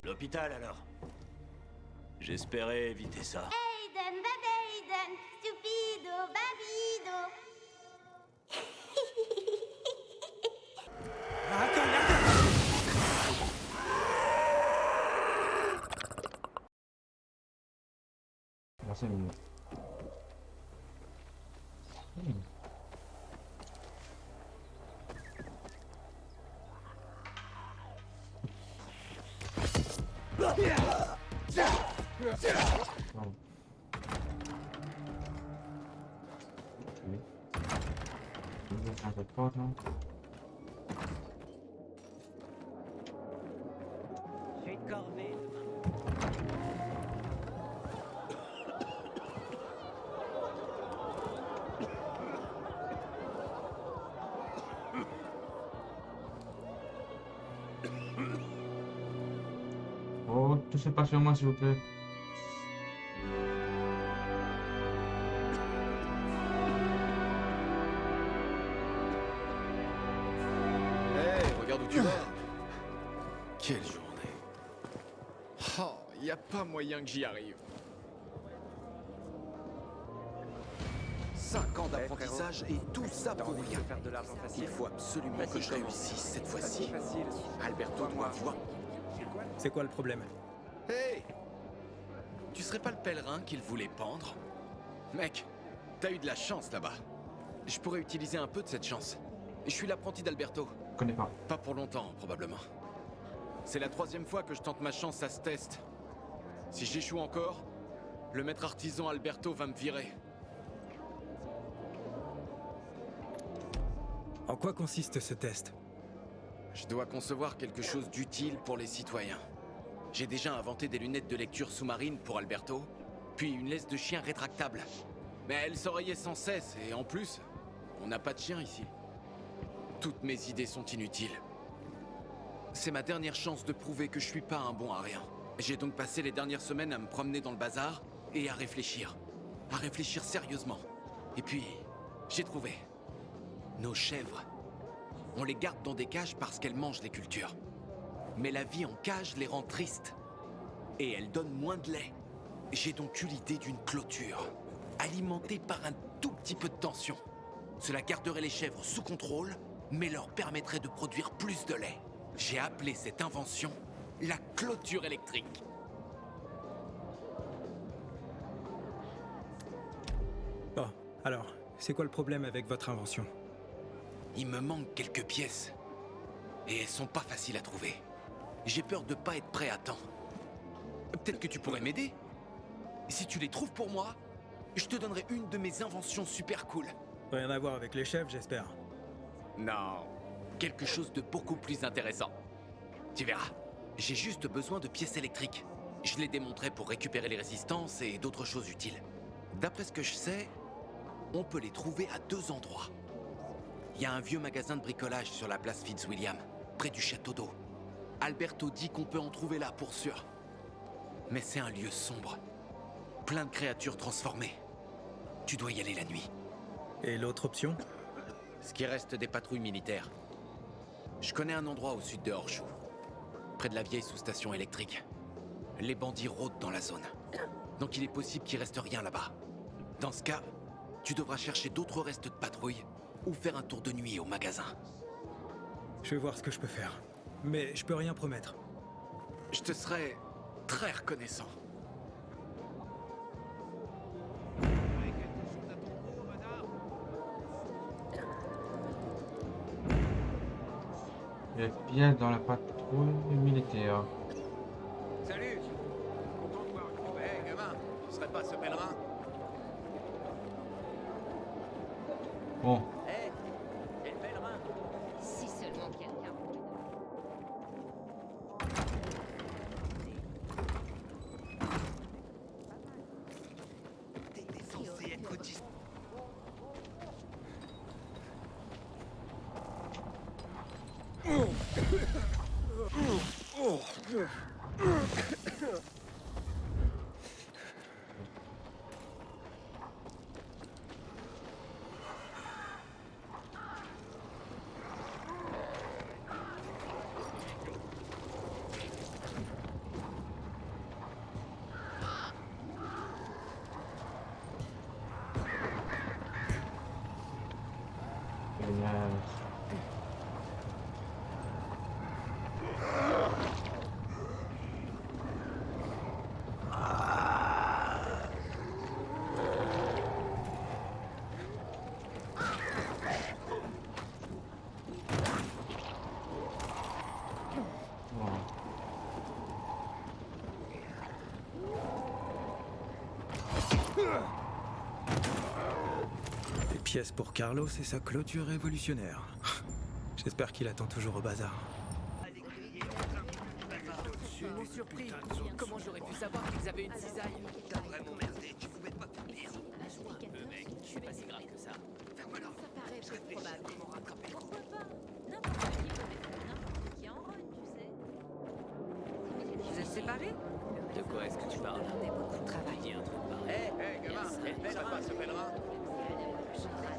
L'hôpital alors. J'espérais éviter ça. Aiden, Babaiden, stupido, babido. Là, c'est mieux. Non. Ok. On va changer de porte, non? J'ai une corvée demain. Oh, touchez pas sur moi, s'il vous plaît. Hey, regarde où tu vas. Quelle journée. Oh, y a pas moyen que j'y arrive. 5 ans d'apprentissage et tout ça pour rien. Faire de l'argent facile. Il faut absolument que je réussisse cette fois-ci. Facile. Alberto doit voir. C'est quoi le problème? Hey! Tu serais pas le pèlerin qu'il voulait pendre? Mec, t'as eu de la chance là-bas. Je pourrais utiliser un peu de cette chance. Je suis l'apprenti d'Alberto. Je connais pas. Pas pour longtemps, probablement. C'est la 3e fois que je tente ma chance à ce test. Si j'échoue encore, le maître artisan Alberto va me virer. En quoi consiste ce test? Je dois concevoir quelque chose d'utile pour les citoyens. J'ai déjà inventé des lunettes de lecture sous-marine pour Alberto, puis une laisse de chien rétractable. Mais elle s'oreillait sans cesse, et en plus, on n'a pas de chien ici. Toutes mes idées sont inutiles. C'est ma dernière chance de prouver que je suis pas un bon à rien. J'ai donc passé les dernières semaines à me promener dans le bazar et à réfléchir. À réfléchir sérieusement. Et puis, j'ai trouvé. Nos chèvres. On les garde dans des cages parce qu'elles mangent les cultures. Mais la vie en cage les rend tristes. Et elles donnent moins de lait. J'ai donc eu l'idée d'une clôture, alimentée par un tout petit peu de tension. Cela garderait les chèvres sous contrôle, mais leur permettrait de produire plus de lait. J'ai appelé cette invention la clôture électrique. Bon, alors, c'est quoi le problème avec votre invention? Il me manque quelques pièces. Et elles sont pas faciles à trouver. J'ai peur de pas être prêt à temps. Peut-être que tu pourrais m'aider? Si tu les trouves pour moi, je te donnerai une de mes inventions super cool. Rien à voir avec les chefs, j'espère. Non, quelque chose de beaucoup plus intéressant. Tu verras, j'ai juste besoin de pièces électriques. Je les démonterai pour récupérer les résistances et d'autres choses utiles. D'après ce que je sais, on peut les trouver à 2 endroits. Il y a un vieux magasin de bricolage sur la place Fitzwilliam, près du château d'eau. Alberto dit qu'on peut en trouver là pour sûr. Mais c'est un lieu sombre. Plein de créatures transformées. Tu dois y aller la nuit. Et l'autre option? Ce qui reste des patrouilles militaires. Je connais un endroit au sud de Horseshoe, près de la vieille sous-station électrique. Les bandits rôdent dans la zone. Donc il est possible qu'il reste rien là-bas. Dans ce cas, tu devras chercher d'autres restes de patrouille ou faire un tour de nuit au magasin. Je vais voir ce que je peux faire. Mais je peux rien promettre. Je te serai très reconnaissant. Il y a bien dans la patrouille militaire. Salut. Content de voir. Hé, gamin, tu serais pas ce pèlerin? Bon, Hé, t'es le pèlerin. Si seulement quelqu'un. T'étais censé être autiste. pièce pour Carlos et sa clôture révolutionnaire. J'espère qu'il attend toujours au bazar. Ils m'ont surpris. Comment j'aurais pu savoir qu'ils avaient une cisaille? T'as vraiment merdé, tu pouvais pas faire pire. Mec, c'est pas si grave que ça. Ferme-la. Ça paraît peu probable. Comment rattraper le coup? Pourquoi pas? N'importe qui peut mettre n'importe qui en run, tu sais. Vous êtes séparés? De quoi est-ce que tu parles? On a beaucoup de travail. Dis un truc pareil. Hé, gamin, ça passe, ce pèlerin.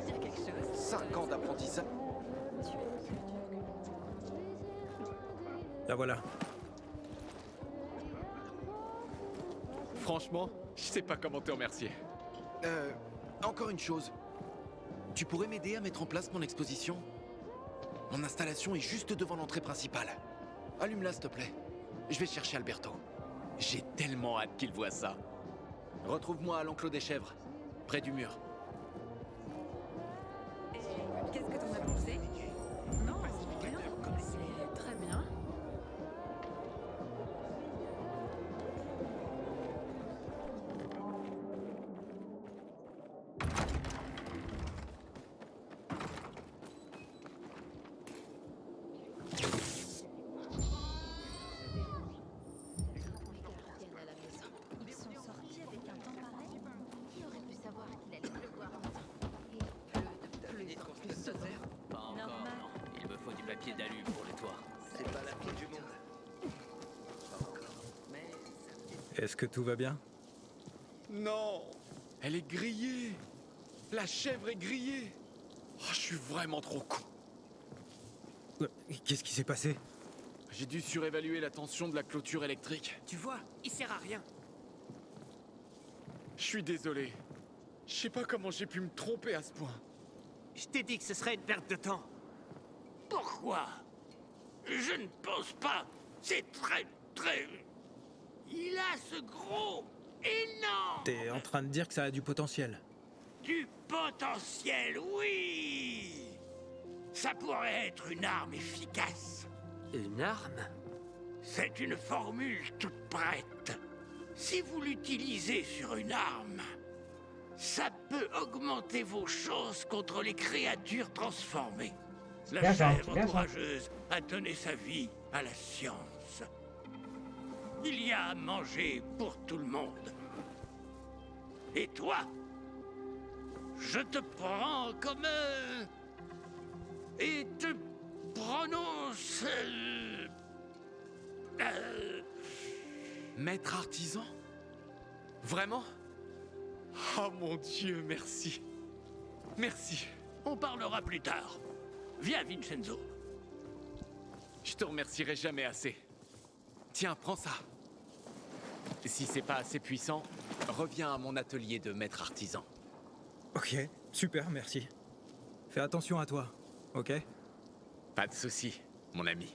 Dire quelque chose? 5 ans d'apprentissage. La voilà. Franchement, je sais pas comment te remercier. Encore une chose. Tu pourrais m'aider à mettre en place mon exposition? Mon installation est juste devant l'entrée principale. Allume-la, s'il te plaît. Je vais chercher Alberto. J'ai tellement hâte qu'il voit ça. Retrouve-moi à l'enclos des chèvres, près du mur. Et qu'est-ce que t'en as pensé? Non, rien. C'est très bien. Ils sont sortis avec un temps pareil. Qui aurait pu savoir qu'il allait pleuvoir en temps? Et pleut de plus souvent. Pas encore, Normal. non. Il me faut du papier d'alu pour le toit. C'est pas la fin du monde. Pas encore. Mais ça Est-ce que tout va bien? Non! Elle est grillée! La chèvre est grillée! Oh, je suis vraiment trop con. Qu'est-ce qui s'est passé? J'ai dû surévaluer la tension de la clôture électrique. Tu vois, il sert à rien. Je suis désolé. Je sais pas comment j'ai pu me tromper à ce point. Je t'ai dit que ce serait une perte de temps. Pourquoi? Je ne pense pas. C'est très... Il a ce gros, énorme... T'es en train de dire que ça a du potentiel. Du potentiel, oui. Ça pourrait être une arme efficace. Une arme? C'est une formule toute prête. Si vous l'utilisez sur une arme, ça peut augmenter vos chances contre les créatures transformées. La Bien ça, chèvre bien ça. courageuse a donné sa vie à la science. Il y a à manger pour tout le monde. Et toi, je te prends comme et te prononce... Maître artisan? Vraiment? Oh mon Dieu, merci. Merci. On parlera plus tard. Viens, Vincenzo. Je te remercierai jamais assez. Tiens, prends ça. Si c'est pas assez puissant, reviens à mon atelier de maître artisan. Ok, super, merci. Fais attention à toi, ok? Pas de souci, mon ami.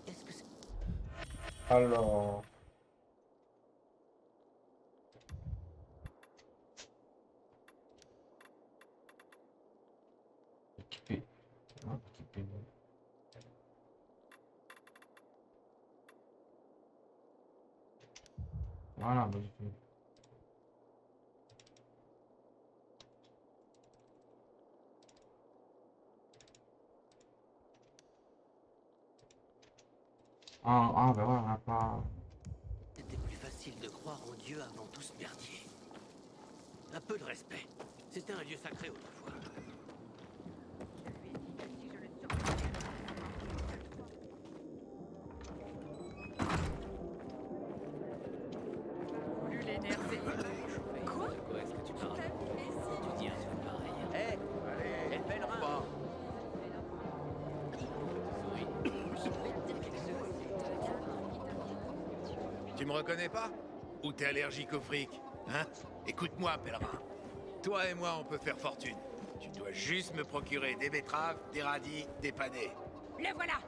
Qu'est-ce que c'est? Alors... Équipé. Ah, équipé. Voilà, modifié. Ben voilà, on n'a pas... C'était plus facile de croire en Dieu avant tout ce merdier. Un peu de respect. C'était un lieu sacré autrefois. Voulu l'énerver. Quoi? De quoi est-ce que tu parles? T'as vu les signes? Tu dis un truc pareil. Hé, allez, le pèlerin. Pas. Souris. Tu me reconnais pas? Ou t'es allergique au fric? Hein? Écoute-moi, pèlerin. Toi et moi, on peut faire fortune. Tu dois juste me procurer des betteraves, des radis, des panais. Le voilà.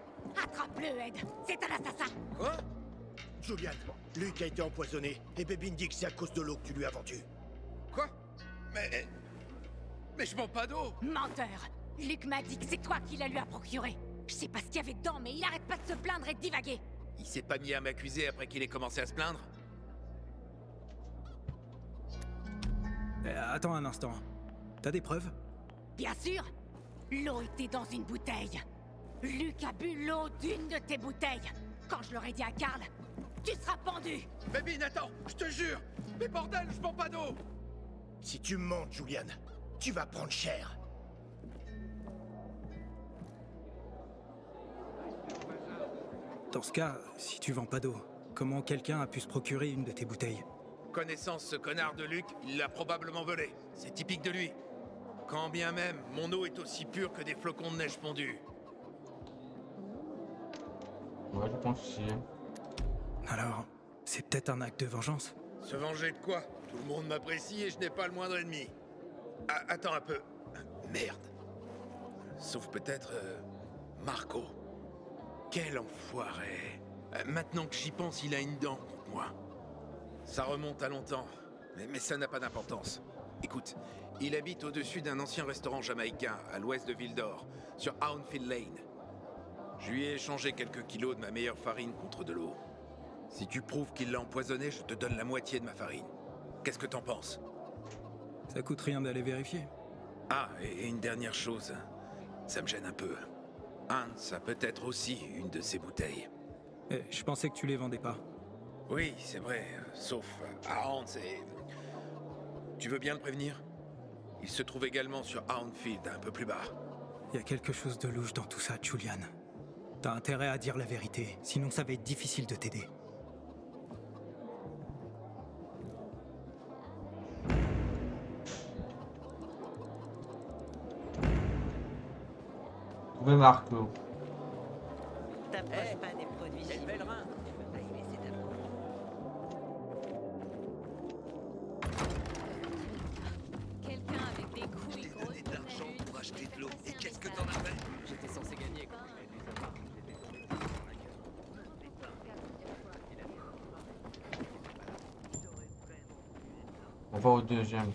Attrape-le, Ed. C'est un assassin. Quoi? Julian, Luke a été empoisonné, et Bébine dit que c'est à cause de l'eau que tu lui as vendu. Quoi? Mais je bois pas d'eau. Menteur. Luke m'a dit que c'est toi qui la lui a procuré. Je sais pas ce qu'il y avait dedans, mais il arrête pas de se plaindre et de divaguer. Il s'est pas mis à m'accuser après qu'il ait commencé à se plaindre? Attends un instant. T'as des preuves? Bien sûr. L'eau était dans une bouteille. Luke a bu l'eau d'une de tes bouteilles. Quand je l'aurais dit à Karl, tu seras pendu. Bébine, attends, je te jure. Mais bordel, je bois pas d'eau. Si tu mens, Julian, tu vas prendre cher. Dans ce cas, si tu vends pas d'eau, comment quelqu'un a pu se procurer une de tes bouteilles? Connaissant ce connard de Luke, il l'a probablement volé. C'est typique de lui. Quand bien même, mon eau est aussi pure que des flocons de neige fondus. Ouais, je pense aussi. Alors, c'est peut-être un acte de vengeance? Se venger de quoi? Tout le monde m'apprécie et je n'ai pas le moindre ennemi. Ah, attends un peu. Merde. Sauf peut-être... Marco. Quel enfoiré. Maintenant que j'y pense, il a une dent contre moi. Ça remonte à longtemps, mais ça n'a pas d'importance. Écoute, il habite au-dessus d'un ancien restaurant jamaïcain, à l'ouest de Ville d'Or, sur Houndfield Lane. Je lui ai échangé quelques kilos de ma meilleure farine contre de l'eau. Si tu prouves qu'il l'a empoisonné, je te donne la moitié de ma farine. Qu'est-ce que t'en penses? Ça coûte rien d'aller vérifier. Ah, et une dernière chose. Ça me gêne un peu. Hans a peut-être aussi une de ces bouteilles. Je pensais que tu les vendais pas. Oui, c'est vrai, sauf à Hans et... Tu veux bien le prévenir? Il se trouve également sur Houndfield, un peu plus bas. Il y a quelque chose de louche dans tout ça, Julian. T'as intérêt à dire la vérité, sinon ça va être difficile de t'aider. Trouver Marco. T'approches pas des produits chimiques. Quelqu'un avec des couilles grosses de l'argent pour acheter de l'eau. Et qu'est-ce que t'en as fait? J'étais censé gagner. On va au deuxième.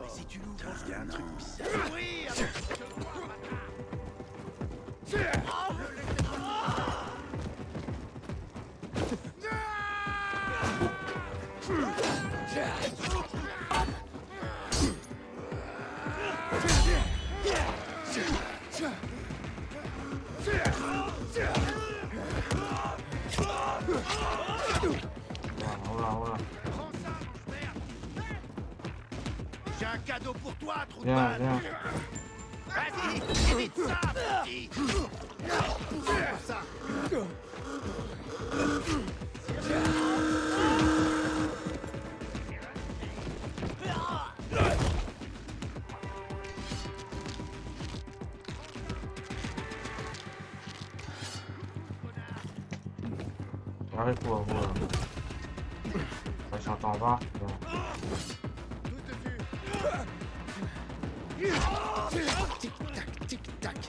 Si tu l'ouvres, il y a un truc bizarre. Oui, Voilà. j'ai un cadeau pour toi, trou de Viens, balle. viens. Vas-y, évite ça, petit. Pour ça. Arrête-toi, voilà. Ouais, j'entends en bas. Tic-tac, tic-tac.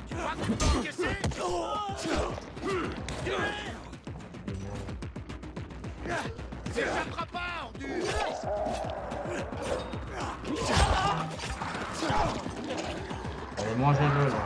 Tu crois que tu peux encaisser? S'échappera pas, ordure! Allez, mangez-le là.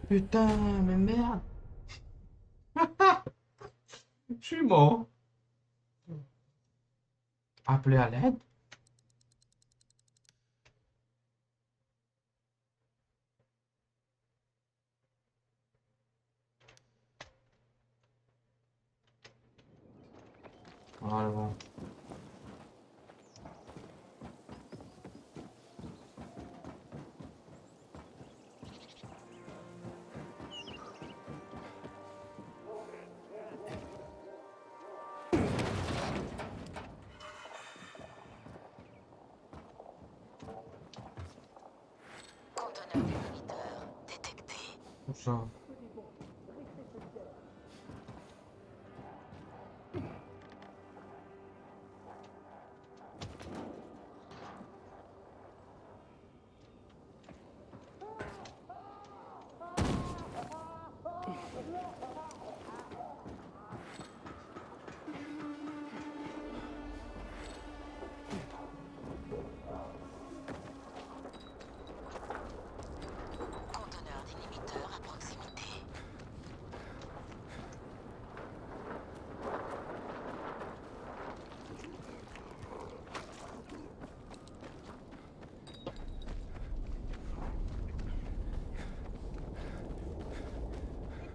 Putain, mais merde. Je suis mort. Appeler à l'aide. Voilà, bon. Conteneur démoliteur détecté. Tout ça. Conteneur d'inhibiteur à proximité.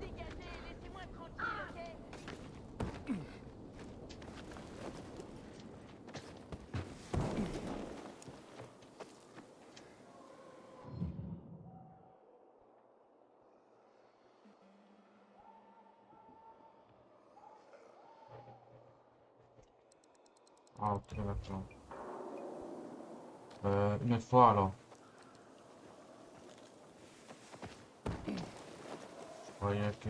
Dégagez, laissez-moi tranquille, ok? Ah, ok, d'accord. Une autre fois alors. Je croyais que...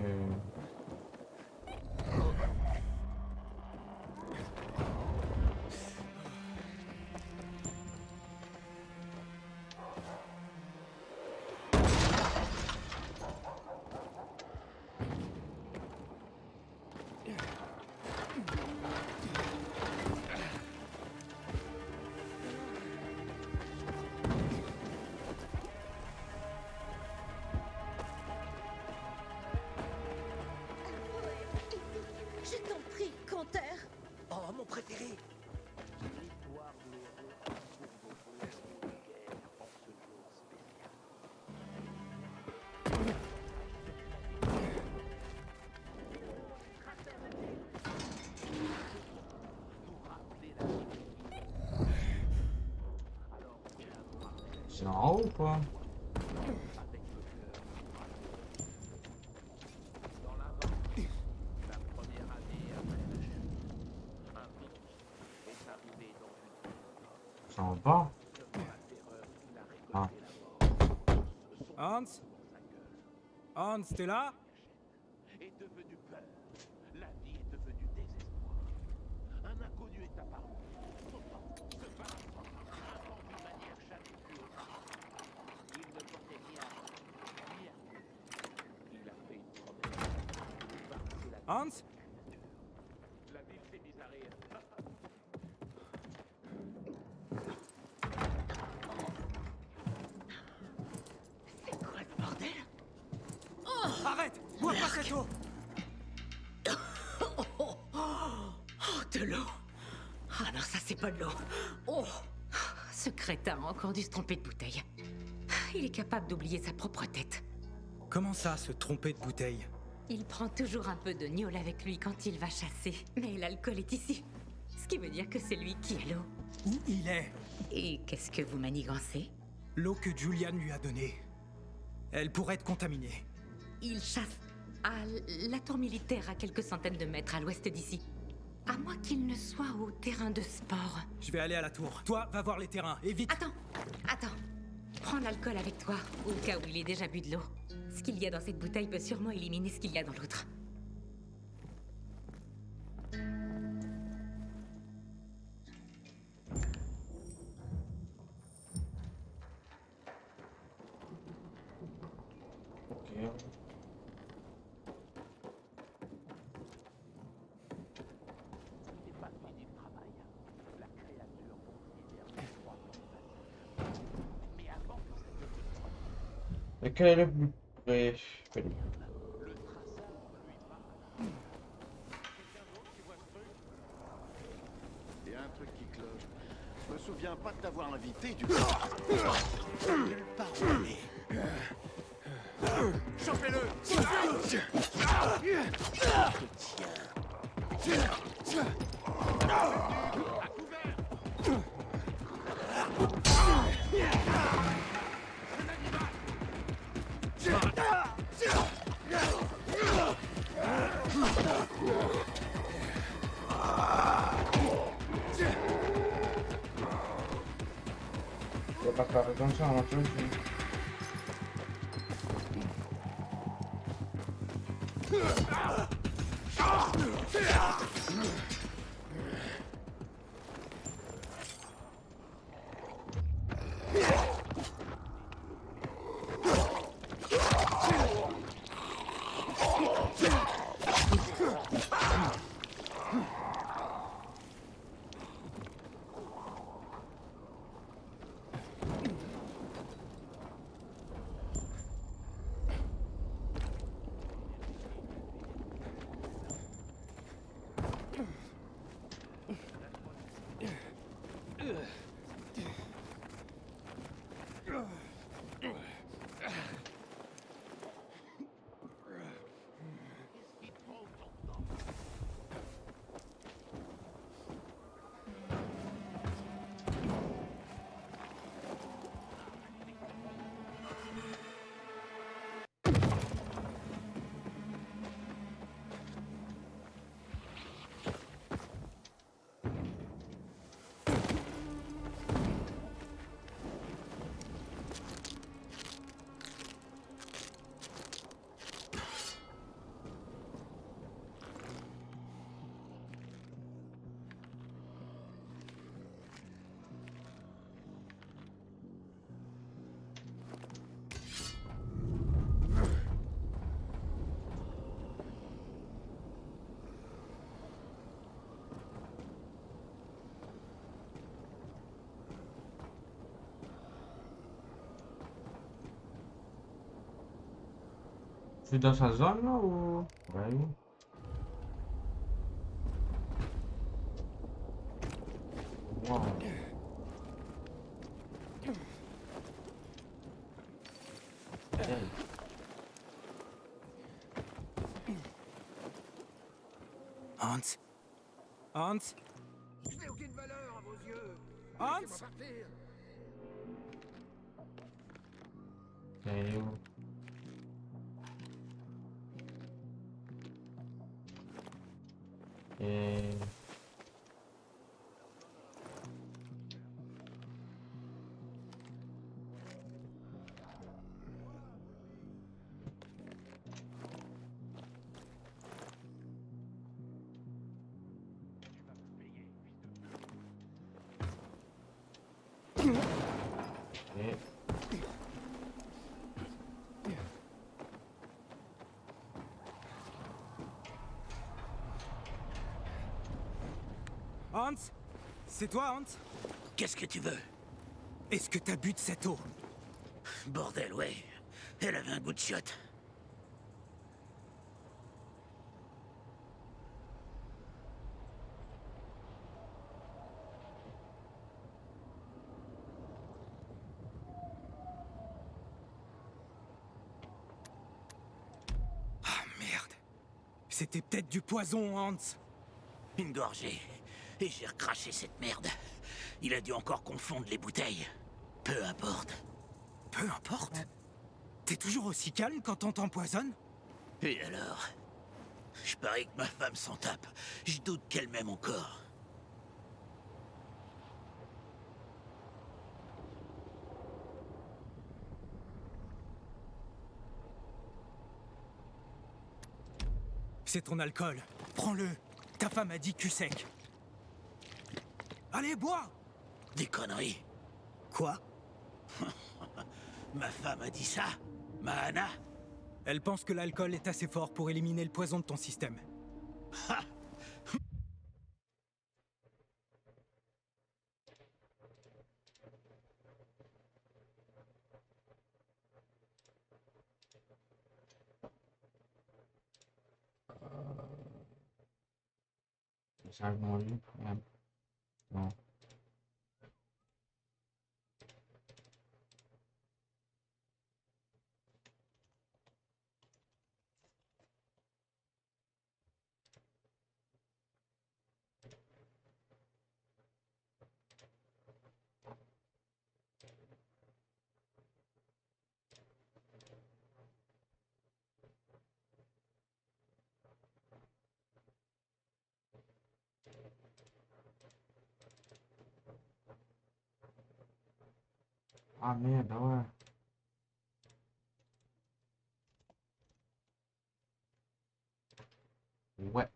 Je t'en prie, Canter. Oh, mon préféré. C'est en haut ou quoi? C'est en bas? Ah. Hans? Hans, t'es là? Est devenu peur. La vie est devenue désespoir. Un inconnu est apparu. Pourtant, se balançant, grimpant d'une manière jamais vue auparavant. Il ne portait ni arme, ni arme. Il a Hans? La ville s'est mise à rire. C'est quoi le bordel? Arrête! Bois pas cette eau! Oh, de l'eau. Ah non, ça c'est pas de l'eau. Oh, ce crétin a encore dû se tromper de bouteille. Il est capable d'oublier sa propre tête. Comment ça, se tromper de bouteille? Il prend toujours un peu de gnôle avec lui quand il va chasser. Mais l'alcool est ici. Ce qui veut dire que c'est lui qui a l'eau. Où il est? Et qu'est-ce que vous manigancez? L'eau que Julian lui a donnée. Elle pourrait être contaminée. Il chasse à la tour militaire à quelques centaines de mètres à l'ouest d'ici. À moins qu'il ne soit au terrain de sport. Je vais aller à la tour. Toi, va voir les terrains, et vite! Attends. Prends l'alcool avec toi, au cas où il ait déjà bu de l'eau. Ce qu'il y a dans cette bouteille peut sûrement éliminer ce qu'il y a dans l'autre. Ok. Lequel est le plus près? Il y a un truc qui cloche. Je me souviens pas de t'avoir invité du coup. Chopez-le! Faut pas faire attention à l'entrée. Je suis dans sa zone là ou... Ouais. Wow. Hans? Hans? Je n'ai aucune valeur à vos yeux. Hans? Laissez-moi partir. Et où? Et... Hans? C'est toi, Hans? Qu'est-ce que tu veux? Est-ce que t'as bu de cette eau? Bordel, ouais. Elle avait un goût de chiotte. Ah, merde. C'était peut-être du poison, Hans. Une gorgée. Et j'ai recraché cette merde. Il a dû encore confondre les bouteilles. Peu importe. Peu importe. T'es toujours aussi calme quand on t'empoisonne? Et alors? Je parie que ma femme s'en tape. Je doute qu'elle m'aime encore. C'est ton alcool. Prends-le. Ta femme a dit cul sec. Allez, bois! Des conneries. Quoi? Ma femme a dit ça? Ma Anna? Elle pense que l'alcool est assez fort pour éliminer le poison de ton système. Ha! Message non lu. Merde. Non. Ah merde, ouais. Ouais.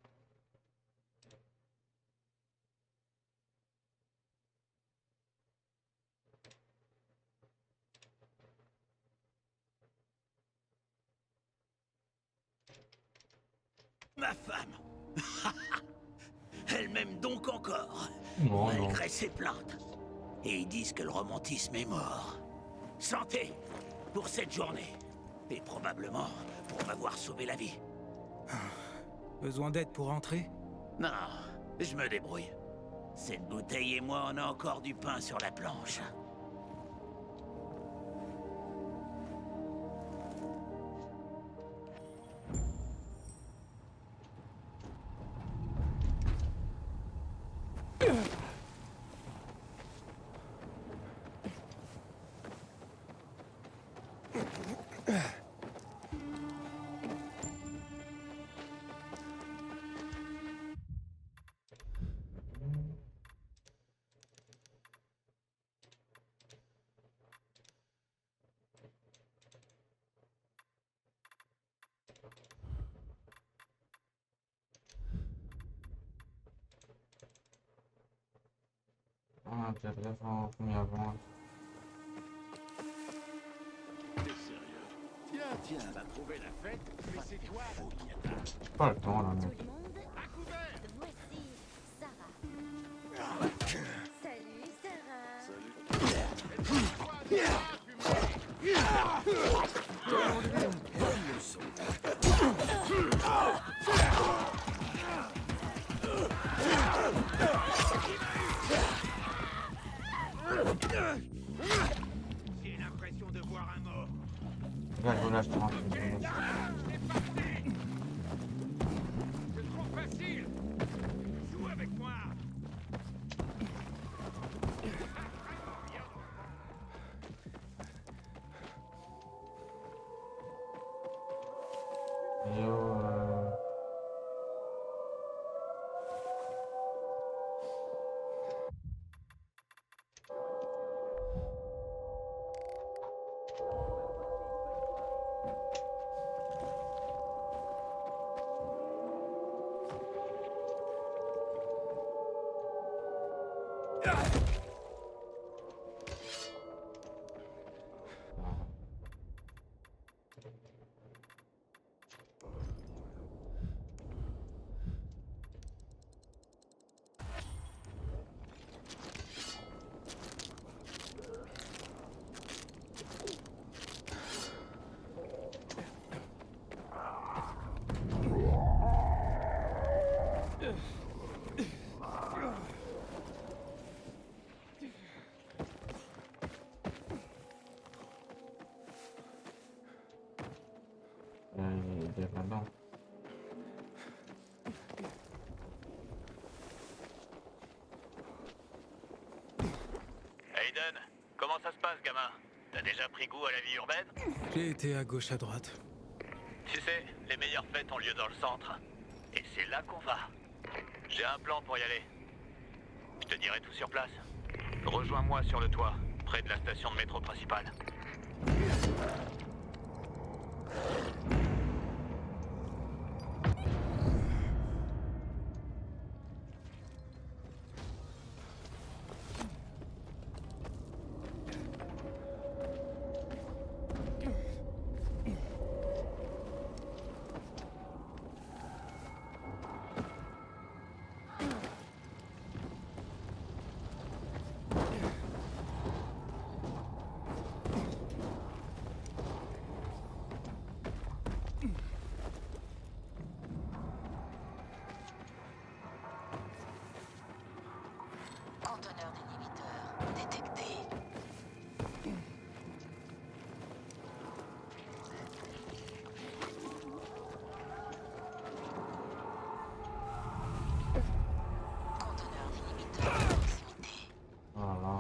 Ma femme. Elle m'aime donc encore. Non, malgré ses plaintes. Et ils disent que le romantisme est mort. Santé pour cette journée. Et probablement pour m'avoir sauvé la vie. Besoin d'aide pour rentrer? Non, je me débrouille. Cette bouteille et moi, on a encore du pain sur la planche. Ah, intéressant, premier avant. T'es sérieux? Tiens, on a trouvé la fête, mais c'est toi la fille. J'ai pas le temps là, mec. Tout le monde, voici Sarah. Salut Sarah. J'ai l'impression de voir un mort. Regarde, je vous lâche tranquille. C'est trop facile. Joue avec moi. Yo, Comment ça se passe, gamin? T'as déjà pris goût à la vie urbaine? J'ai été à gauche, à droite. Tu sais, les meilleures fêtes ont lieu dans le centre. Et c'est là qu'on va. J'ai un plan pour y aller. Je te dirai tout sur place. Rejoins-moi sur le toit, près de la station de métro principale. Conteneur d'inhibiteur détecté. Conteneur d'inhibiteur à proximité. Voilà.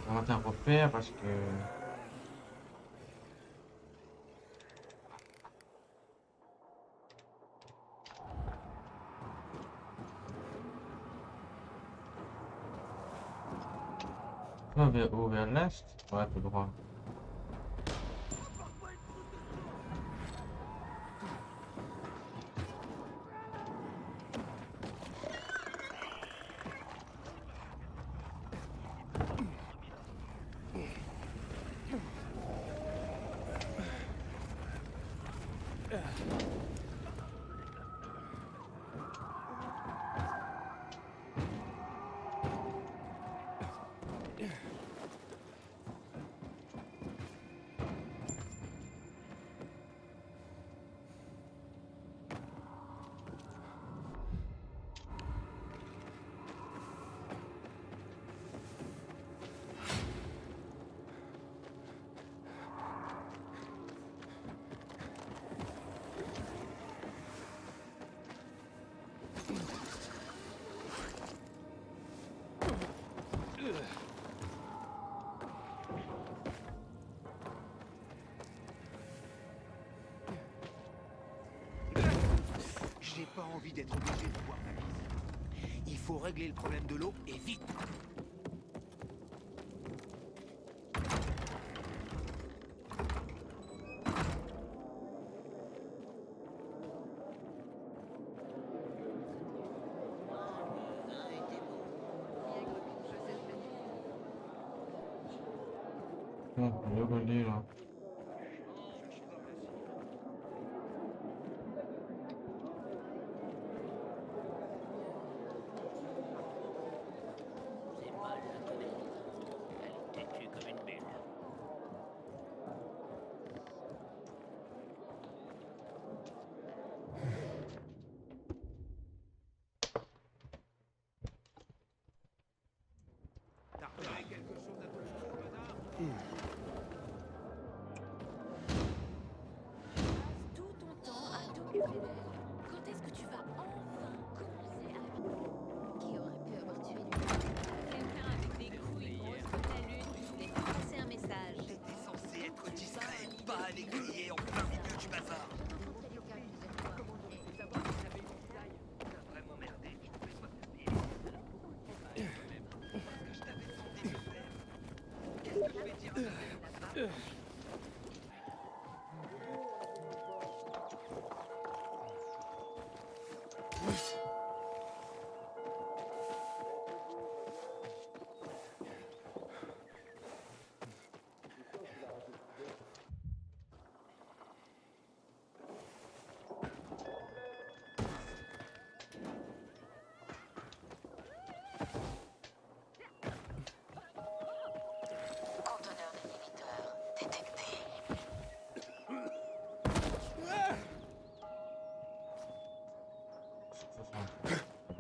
On va un repère parce que... Vers l'est? Ouais, tout droit. J'ai pas envie d'être obligé de boire ma bise. Il faut régler le problème de l'eau et vite. Bon, il est relié là. Tout ton temps à t'occuper d'elle. Quand est-ce que tu vas enfin commencer à vivre? Qui aurait pu avoir tué lui? Quelqu'un avec des couilles grosses comme la lune qui voulait faire passer un message. T'étais censé être discret, pas aller crier en plein milieu du bazar. T'as vraiment merdé, je te fais pas de pire. Je t'avais demandé de faire. Qu'est-ce que je vais dire à ta là-bas?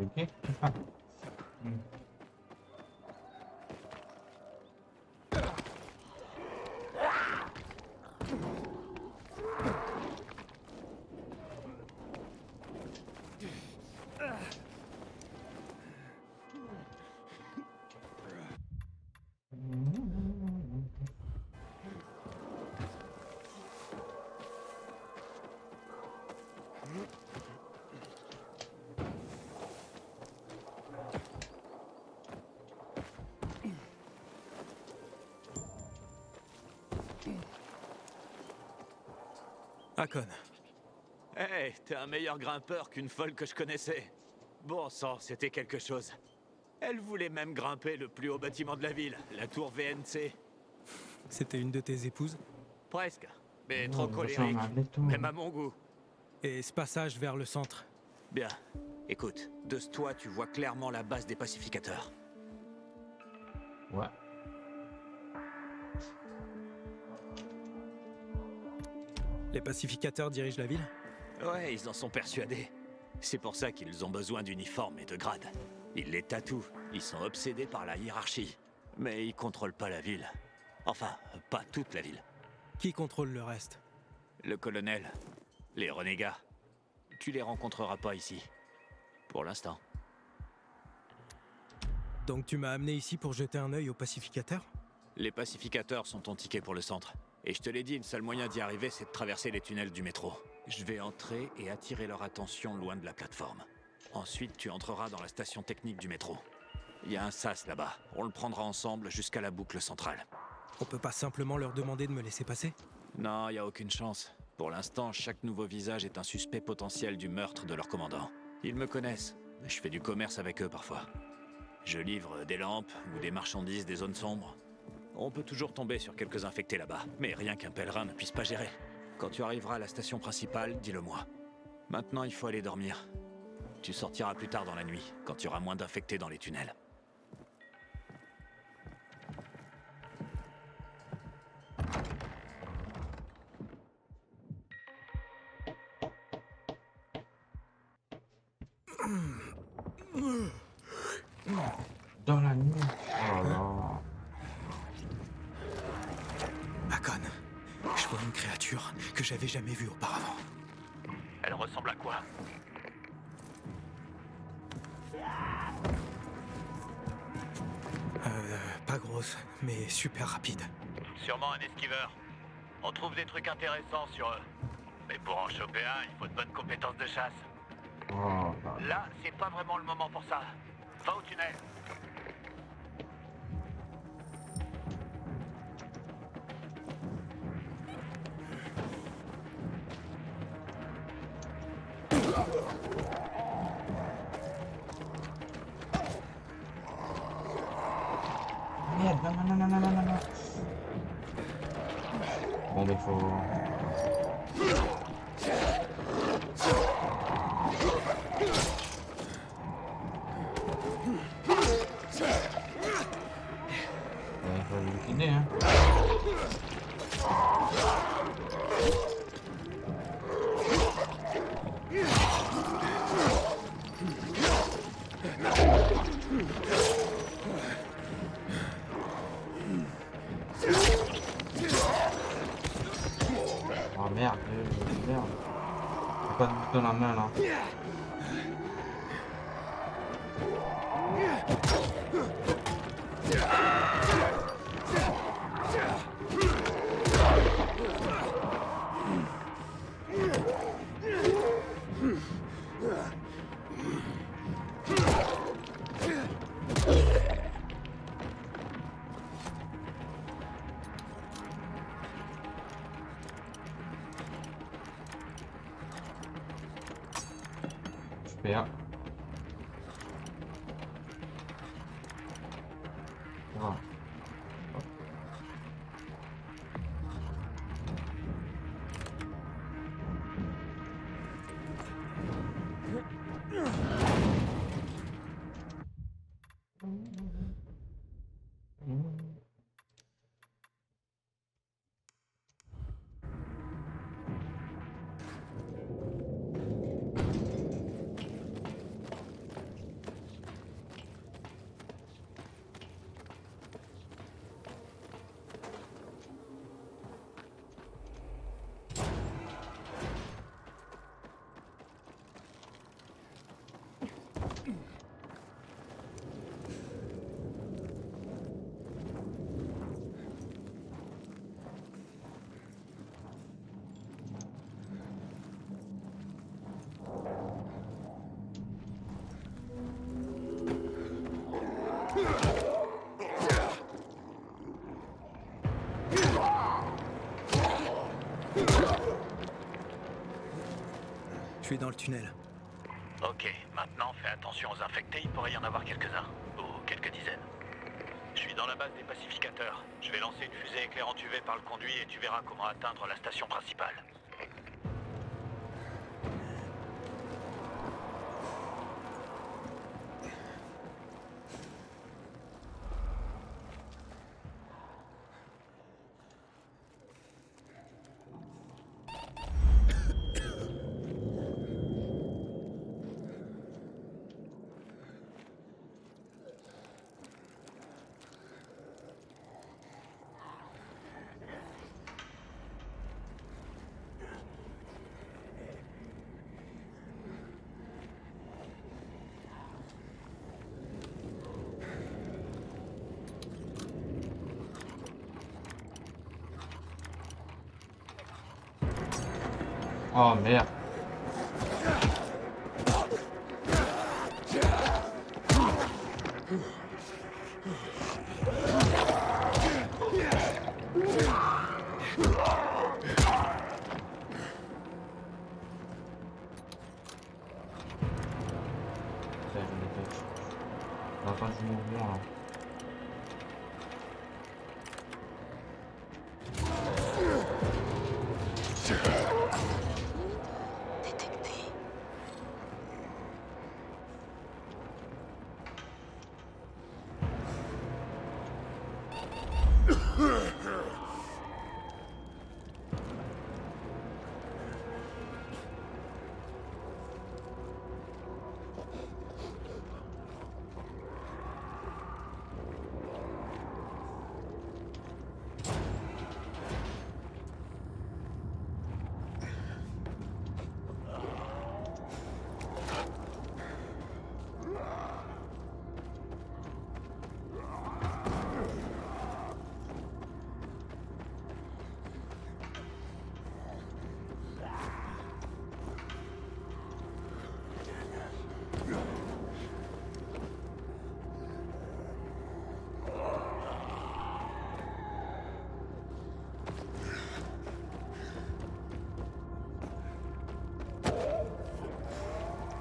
compliqué. C'est ça. Hakon. Hey, t'es un meilleur grimpeur qu'une folle que je connaissais. Bon sang, c'était quelque chose. Elle voulait même grimper le plus haut bâtiment de la ville, la tour VNC. C'était une de tes épouses? Presque, mais trop ça colérique, m'a tout. même à mon goût. Et ce passage vers le centre? Bien, écoute, de ce toit, tu vois clairement la base des pacificateurs. Ouais. Les pacificateurs dirigent la ville? Ouais, ils en sont persuadés. C'est pour ça qu'ils ont besoin d'uniformes et de grades. Ils les tatouent, ils sont obsédés par la hiérarchie. Mais ils contrôlent pas la ville. Enfin, pas toute la ville. Qui contrôle le reste? Le colonel, les renégats. Tu les rencontreras pas ici. Pour l'instant. Donc tu m'as amené ici pour jeter un œil aux pacificateurs? Les pacificateurs sont ton ticket pour le centre. Et je te l'ai dit, le seul moyen d'y arriver, c'est de traverser les tunnels du métro. Je vais entrer et attirer leur attention loin de la plateforme. Ensuite, tu entreras dans la station technique du métro. Il y a un sas là-bas. On le prendra ensemble jusqu'à la boucle centrale. On peut pas simplement leur demander de me laisser passer? Non, il y a aucune chance. Pour l'instant, chaque nouveau visage est un suspect potentiel du meurtre de leur commandant. Ils me connaissent. Je fais du commerce avec eux parfois. Je livre des lampes ou des marchandises des zones sombres. On peut toujours tomber sur quelques infectés là-bas, mais rien qu'un pèlerin ne puisse pas gérer. Quand tu arriveras à la station principale, dis-le-moi. Maintenant, il faut aller dormir. Tu sortiras plus tard dans la nuit, quand il y aura moins d'infectés dans les tunnels. Dans la nuit. Oh là. Hakon, je vois une créature que j'avais jamais vue auparavant. Elle ressemble à quoi? Pas grosse, mais super rapide. Sûrement un esquiveur. On trouve des trucs intéressants sur eux. Mais pour en choper un, il faut de bonnes compétences de chasse. Oh, Là, c'est pas vraiment le moment pour ça. Va au tunnel. Merde, non. Bon, mais faut... Il faut le liquider, hein. Oh merde, merde. J'ai pas de bouton dans la main là. Super. Voilà. Je suis dans le tunnel. Ok, maintenant fais attention aux infectés, il pourrait y en avoir quelques-uns. Ou quelques dizaines. Je suis dans la base des pacificateurs. Je vais lancer une fusée éclairante UV par le conduit et tu verras comment atteindre la station principale. Oh merde. On va pas du mouvement là.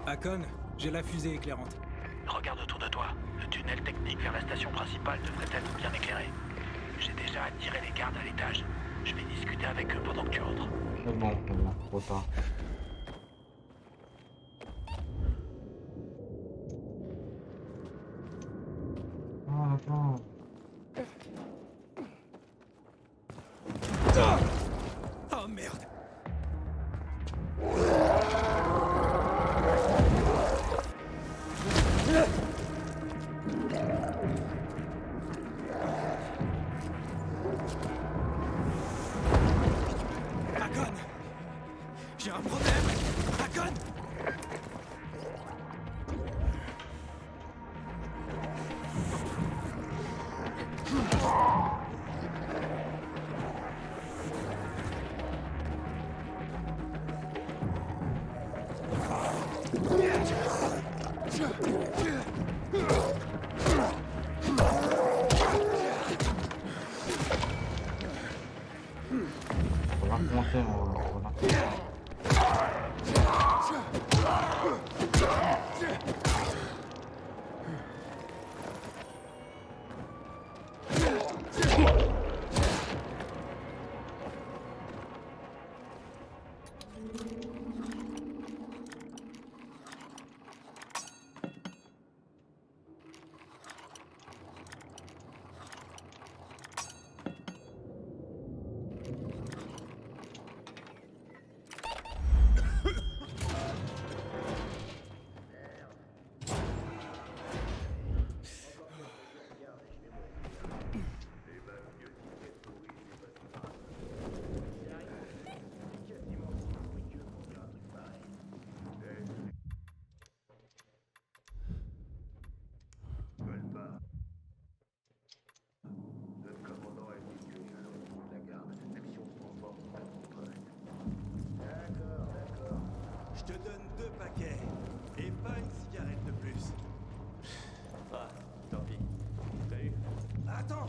Hakon, j'ai la fusée éclairante. Regarde autour de toi. Le tunnel technique vers la station principale devrait être bien éclairé. J'ai déjà attiré les gardes à l'étage. Je vais discuter avec eux pendant que tu rentres. C'est bon, trop tard. Oh, attends. Oh merde. Hakon, j'ai un problème. Hakon. On va recommencer, Je te donne 2 paquets. Et pas une cigarette de plus. Ah, tant pis. Salut. Attends.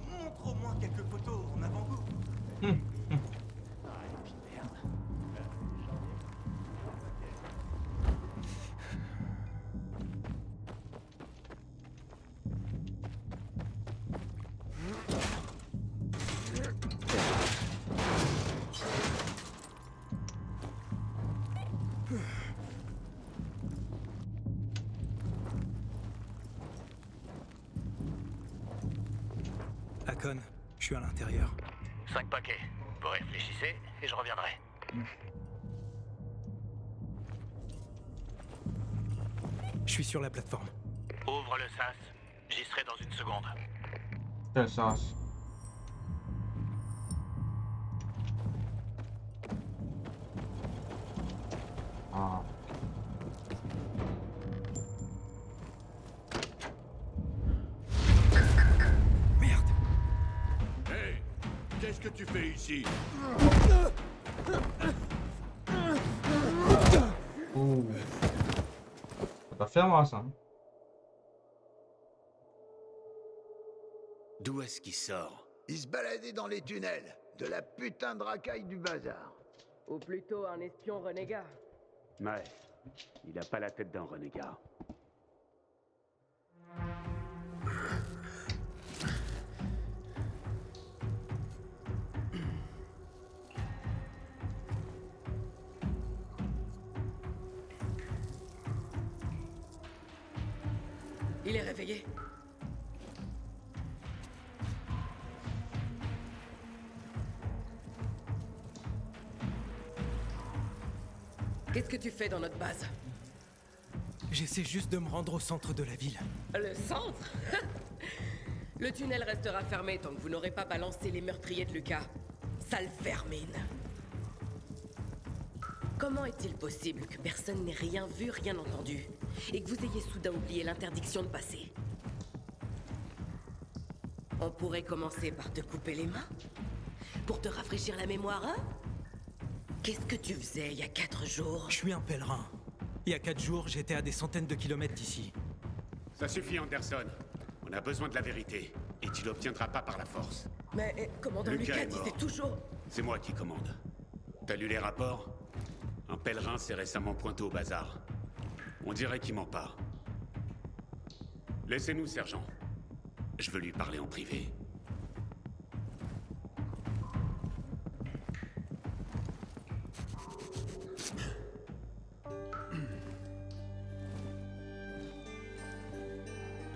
Montre au moins quelques photos en avant-goût. Raccoon. Je suis à l'intérieur. 5 paquets. Vous réfléchissez et je reviendrai. Je suis sur la plateforme. Ouvre le sas. J'y serai dans une seconde. Quel sens? Ah. Merde. Hey, qu'est-ce que tu fais ici? Ouh. Ça va faire mal, ça. D'où est-ce qu'il sort? Il se baladait dans les tunnels de la putain de racaille du bazar. Ou plutôt un espion renégat. Ouais, il a pas la tête d'un renégat. Il est réveillé. Qu'est-ce que tu fais dans notre base? J'essaie juste de me rendre au centre de la ville. Le centre? Le tunnel restera fermé tant que vous n'aurez pas balancé les meurtriers de Lucas. Sale vermine. Comment est-il possible que personne n'ait rien vu, rien entendu, et que vous ayez soudain oublié l'interdiction de passer? On pourrait commencer par te couper les mains? Pour te rafraîchir la mémoire, hein? Qu'est-ce que tu faisais il y a 4 jours? Je suis un pèlerin. Il y a 4 jours, j'étais à des centaines de kilomètres d'ici. Ça suffit, Anderson. On a besoin de la vérité, et tu l'obtiendras pas par la force. Mais commandant Lucas disait toujours... C'est moi qui commande. T'as lu les rapports? Un pèlerin s'est récemment pointé au bazar. On dirait qu'il ment pas. Laissez-nous, sergent. Je veux lui parler en privé.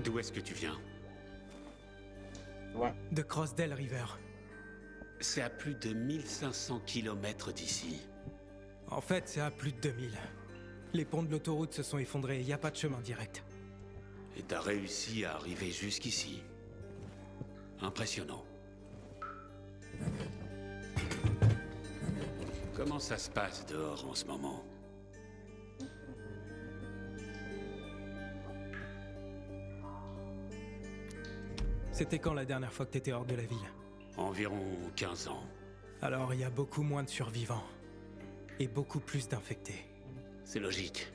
D'où est-ce que tu viens? Ouais. De Crossdale River. C'est à plus de 1500 kilomètres d'ici. En fait, c'est à plus de 2000. Les ponts de l'autoroute se sont effondrés, il n'y a pas de chemin direct. Et t'as réussi à arriver jusqu'ici. Impressionnant. Comment ça se passe dehors en ce moment? C'était quand la dernière fois que t'étais hors de la ville? Environ 15 ans. Alors, il y a beaucoup moins de survivants. Et beaucoup plus d'infectés. C'est logique.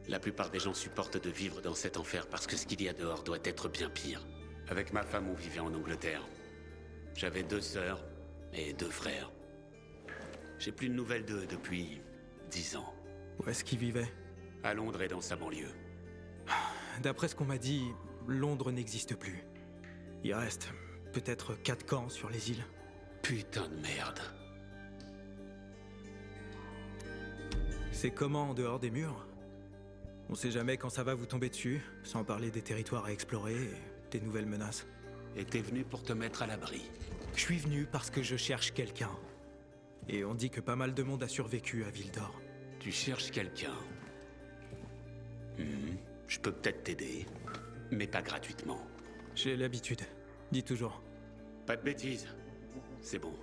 La plupart des gens supportent de vivre dans cet enfer parce que ce qu'il y a dehors doit être bien pire. Avec ma femme, on vivait en Angleterre. J'avais 2 sœurs et 2 frères. J'ai plus de nouvelles d'eux depuis 10 ans. Où est-ce qu'ils vivaient? À Londres et dans sa banlieue. D'après ce qu'on m'a dit, Londres n'existe plus. Il reste peut-être 4 camps sur les îles. Putain de merde. C'est comment en dehors des murs? On sait jamais quand ça va vous tomber dessus, sans parler des territoires à explorer et des nouvelles menaces. Et t'es venu pour te mettre à l'abri? Je suis venu parce que je cherche quelqu'un. Et on dit que pas mal de monde a survécu à Ville d'Or. Tu cherches quelqu'un? Je peux peut-être t'aider, mais pas gratuitement. J'ai l'habitude. Dis toujours. Pas de bêtises. C'est bon.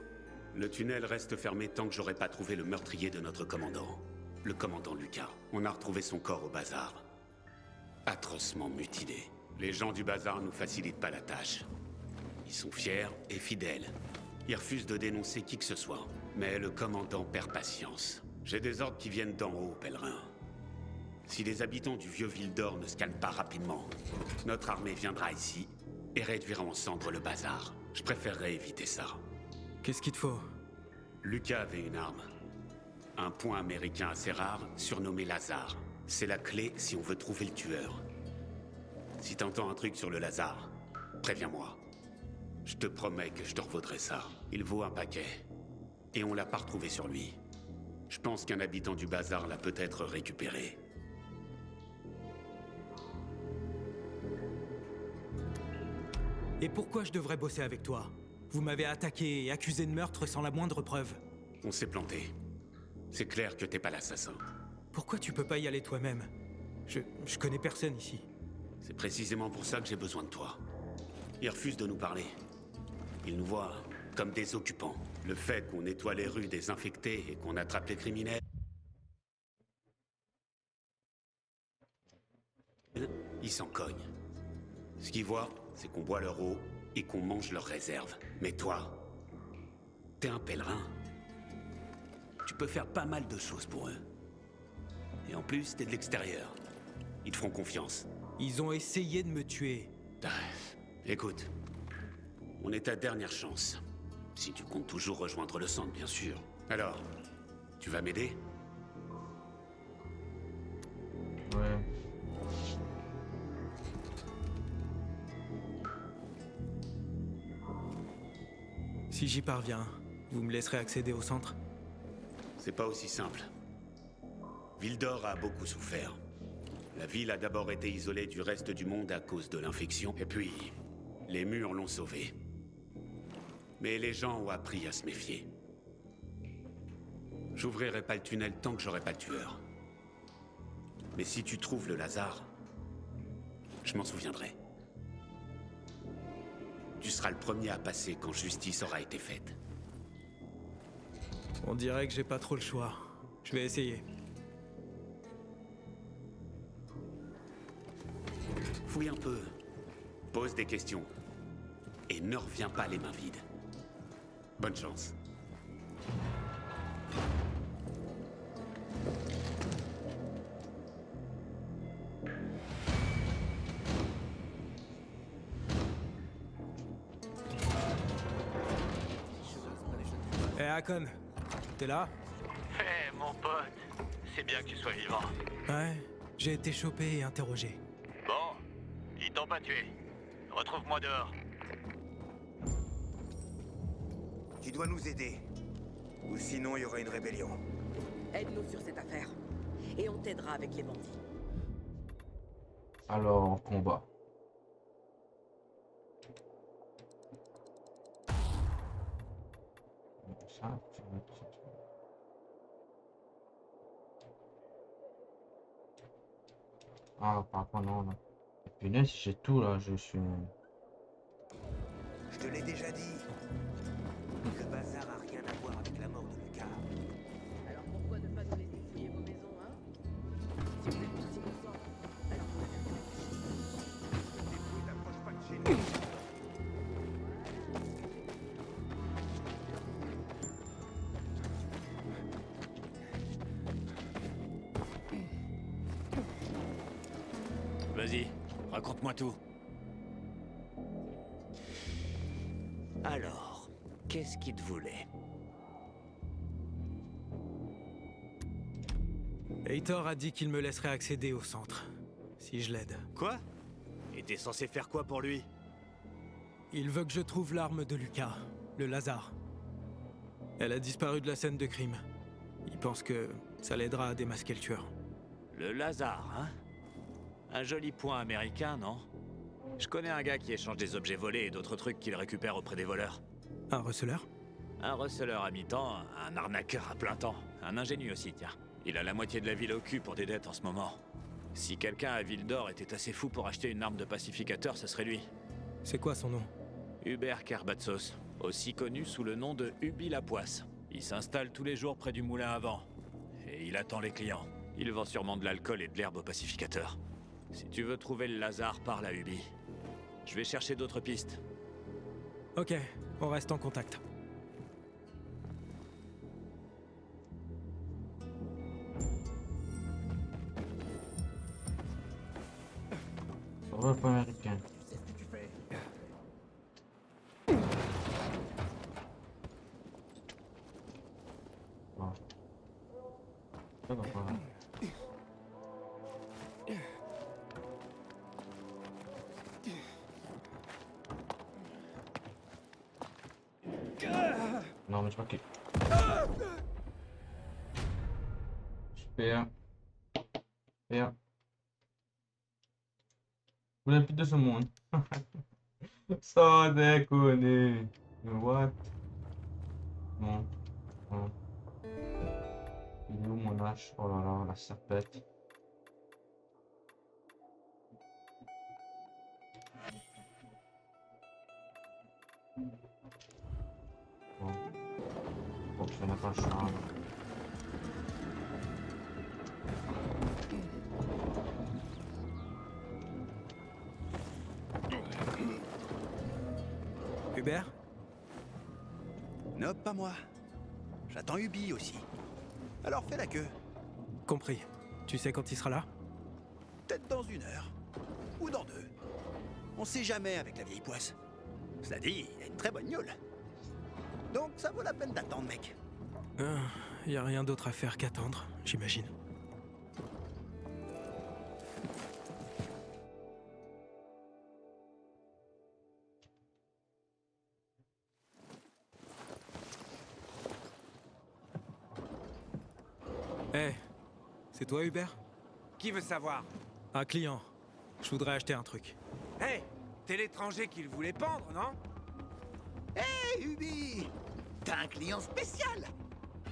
Le tunnel reste fermé tant que j'aurai pas trouvé le meurtrier de notre commandant. Le commandant Lucas. On a retrouvé son corps au bazar. Atrocement mutilé. Les gens du bazar nous facilitent pas la tâche. Ils sont fiers et fidèles. Ils refusent de dénoncer qui que ce soit. Mais le commandant perd patience. J'ai des ordres qui viennent d'en haut, pèlerin. Si les habitants du vieux Ville d'Or ne se calment pas rapidement, notre armée viendra ici et réduira en cendres le bazar. Je préférerais éviter ça. Qu'est-ce qu'il te faut? Lucas avait une arme. Un point américain assez rare, surnommé Lazare. C'est la clé si on veut trouver le tueur. Si t'entends un truc sur le Lazare, préviens-moi. Je te promets que je te revaudrai ça. Il vaut un paquet. Et on l'a pas retrouvé sur lui. Je pense qu'un habitant du bazar l'a peut-être récupéré. Et pourquoi je devrais bosser avec toi? Vous m'avez attaqué et accusé de meurtre sans la moindre preuve. On s'est planté. C'est clair que t'es pas l'assassin. Pourquoi tu peux pas y aller toi-même? Je connais personne ici. C'est précisément pour ça que j'ai besoin de toi. Il refuse de nous parler. Il nous voit comme des occupants. Le fait qu'on nettoie les rues des infectés et qu'on attrape les criminels... Ils s'en cognent. Ce qu'ils voient, c'est qu'on boit leur eau et qu'on mange leurs réserves. Mais toi, t'es un pèlerin. Tu peux faire pas mal de choses pour eux. Et en plus, t'es de l'extérieur. Ils te feront confiance. Ils ont essayé de me tuer. Écoute, on est ta dernière chance. Si tu comptes toujours rejoindre le centre, bien sûr. Alors, tu vas m'aider? Ouais. Si j'y parviens, vous me laisserez accéder au centre? C'est pas aussi simple. Vildor a beaucoup souffert. La ville a d'abord été isolée du reste du monde à cause de l'infection, et puis les murs l'ont sauvée. Mais les gens ont appris à se méfier. J'ouvrirai pas le tunnel tant que j'aurai pas le tueur. Mais si tu trouves le Lazare, je m'en souviendrai. Tu seras le premier à passer quand justice aura été faite. On dirait que j'ai pas trop le choix. Je vais essayer. Fouille un peu. Pose des questions. Et ne reviens pas les mains vides. Bonne chance. Eh Hakon, t'es là? Hé, mon pote. C'est bien que tu sois vivant. Ouais, j'ai été chopé et interrogé. Bon, ils t'ont pas tué. Retrouve-moi dehors. Tu dois nous aider. Ou sinon, il y aura une rébellion. Aide-nous sur cette affaire. Et on t'aidera avec les bandits. Alors, combat. Ça, tu vas mettre ça. Ah, par contre, non, non. Punaise, j'ai tout là, je suis... Je te l'ai déjà dit. Le bazar a rien à voir avec la mort de Lucas. Alors pourquoi ne pas nous laisser fouiller vos maisons, hein? Si vous êtes tous innocents, alors vous avez rien T'approches pas de chez nous. Vas-y, raconte-moi tout. Alors, qu'est-ce qu'il te voulait? Heitor a dit qu'il me laisserait accéder au centre, si je l'aide. Quoi? Et t'es censé faire quoi pour lui? Il veut que je trouve l'arme de Lucas, le Lazare. Elle a disparu de la scène de crime. Il pense que ça l'aidera à démasquer le tueur. Le Lazare, hein? Un joli point américain, non? Je connais un gars qui échange des objets volés et d'autres trucs qu'il récupère auprès des voleurs. Un receleur? Un receleur à mi-temps, un arnaqueur à plein temps. Un ingénu aussi, tiens. Il a la moitié de la ville au cul pour des dettes en ce moment. Si quelqu'un à Vildor était assez fou pour acheter une arme de pacificateur, ce serait lui. C'est quoi son nom? Hubert Kerbatsos, aussi connu sous le nom de Ubi la Poisse. Il s'installe tous les jours près du moulin à vent. Et il attend les clients. Il vend sûrement de l'alcool et de l'herbe au pacificateur. Si tu veux trouver le Lazare, parle à Ubi. Je vais chercher d'autres pistes. Ok, on reste en contact. Ça va pas américain. Tu sais ce que tu fais. Bon. Ça va pas. Non, mais je crois que... Super. Super. Vous l'avez plus de ce monde. Sans déconner. What? Bon. Bon. Il est où mon hache? Oh là là, la serpette. Bon. Bon, je n'ai pas le choix. Hubert? Non, pas moi. J'attends Ubi aussi. Alors fais la queue. Compris. Tu sais quand il sera là? Peut-être dans 1 heure. Ou dans 2. On sait jamais avec la vieille poisse. Cela dit, il a une très bonne gueule. Donc ça vaut la peine d'attendre, mec. Y a rien d'autre à faire qu'attendre, j'imagine. Hé, c'est toi Hubert? Qui veut savoir? Un client. Je voudrais acheter un truc. Hé, t'es l'étranger qu'il voulait pendre, non? Hé, Ubi! T'as un client spécial!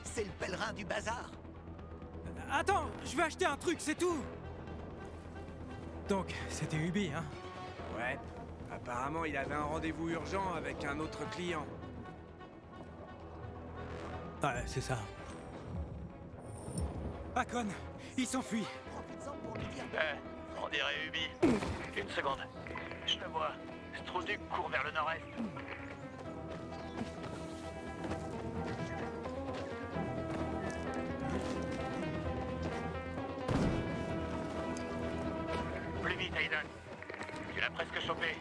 C'est le pèlerin du bazar. Attends, je vais acheter un truc, c'est tout! Donc, c'était Ubi, hein? Ouais. Apparemment, il avait un rendez-vous urgent avec un autre client. Ouais, c'est ça. Hakon, il s'enfuit. On dirait Ubi. 1 seconde. Je te vois. Struduk court vers le nord-est. Plus vite, Aiden. Tu l'as presque chopé.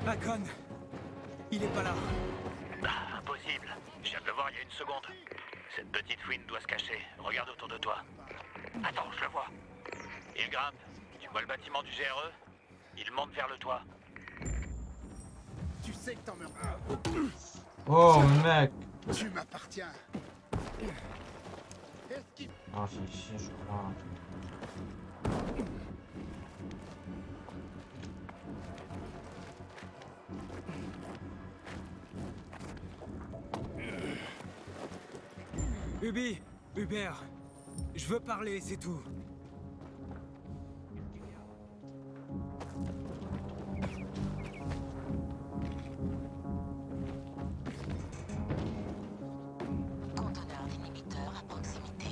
Hakon, il est pas là. Impossible. Je viens de le voir il y a 1 seconde. Cette petite fouine doit se cacher. Regarde autour de toi. Attends, je le vois. Il grimpe. Tu vois le bâtiment du GRE? Il monte vers le toit. Tu sais que t'en meurs. Oh mec! Tu m'appartiens. Ah, c'est ici, je crois. Ubi, Hubert, je veux parler, c'est tout. Conteneur d'inhibiteur à proximité.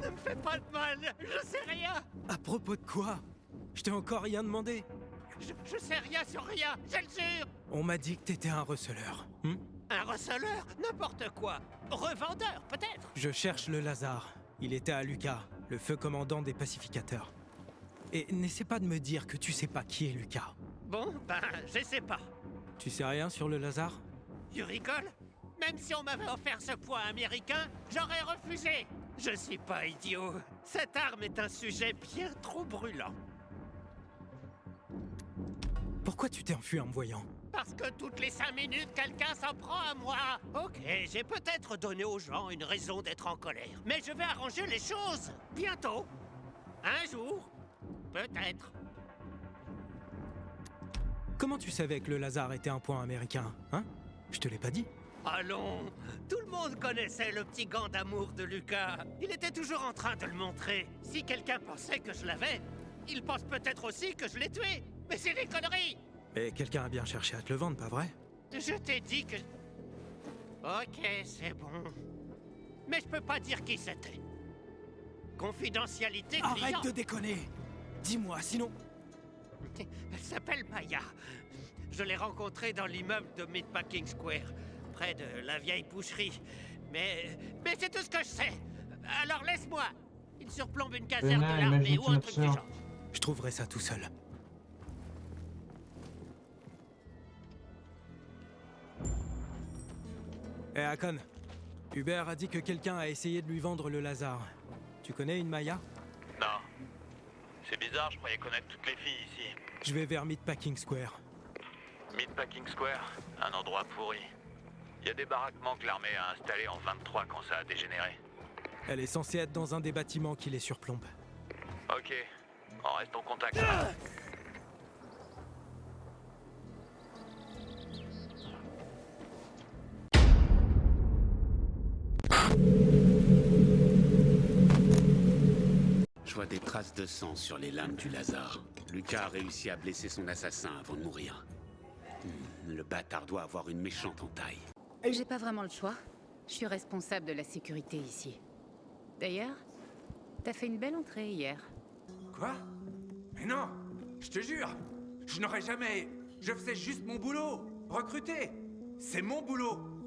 Ne me fais pas de mal, je sais rien. À propos de quoi? Je t'ai encore rien demandé. Je sais rien sur rien, je le jure. On m'a dit que t'étais un receleur. Un receleur? N'importe quoi. Revendeur, peut-être? Je cherche le Lazare. Il était à Lucas, le feu commandant des pacificateurs. Et n'essaie pas de me dire que tu sais pas qui est Lucas. Bon, ben, je sais pas. Tu sais rien sur le Lazare? Tu rigoles? Même si on m'avait offert ce poids américain, j'aurais refusé. Je suis pas idiot. Cette arme est un sujet bien trop brûlant. Pourquoi tu t'es enfui en me voyant? Parce que toutes les 5 minutes, quelqu'un s'en prend à moi. Ok, j'ai peut-être donné aux gens une raison d'être en colère. Mais je vais arranger les choses. Bientôt. Un jour. Peut-être. Comment tu savais que le Lazare était un point américain, hein? Je te l'ai pas dit. Allons, tout le monde connaissait le petit gant d'amour de Lucas. Il était toujours en train de le montrer. Si quelqu'un pensait que je l'avais, il pense peut-être aussi que je l'ai tué. Mais c'est des conneries! Et quelqu'un a bien cherché à te le vendre, pas vrai? Je t'ai dit que... Ok, c'est bon. Mais je peux pas dire qui c'était. Confidentialité client. Arrête de déconner. Dis-moi, sinon... Elle s'appelle Maya. Je l'ai rencontrée dans l'immeuble de Meatpacking Square, près de la vieille boucherie. Mais c'est tout ce que je sais. Alors laisse-moi. Il surplombe une caserne de l'armée ou un truc du genre. Je trouverai ça tout seul. Eh Hakon, Hubert a dit que quelqu'un a essayé de lui vendre le Lazare. Tu connais une Maya? Non. C'est bizarre, je croyais connaître toutes les filles ici. Je vais vers Meatpacking Square. Meatpacking Square, un endroit pourri. Il y a des baraquements que l'armée a installés en 23 quand ça a dégénéré. Elle est censée être dans un des bâtiments qui les surplombe. Ok, on reste en contact. Je vois des traces de sang sur les lames du Lazare. Lucas a réussi à blesser son assassin avant de mourir. Le bâtard doit avoir une méchante entaille. J'ai pas vraiment le choix. Je suis responsable de la sécurité ici. D'ailleurs, t'as fait une belle entrée hier. Quoi? Mais non! Je te jure! Je n'aurais jamais... Je faisais juste mon boulot! Recruter! C'est mon boulot!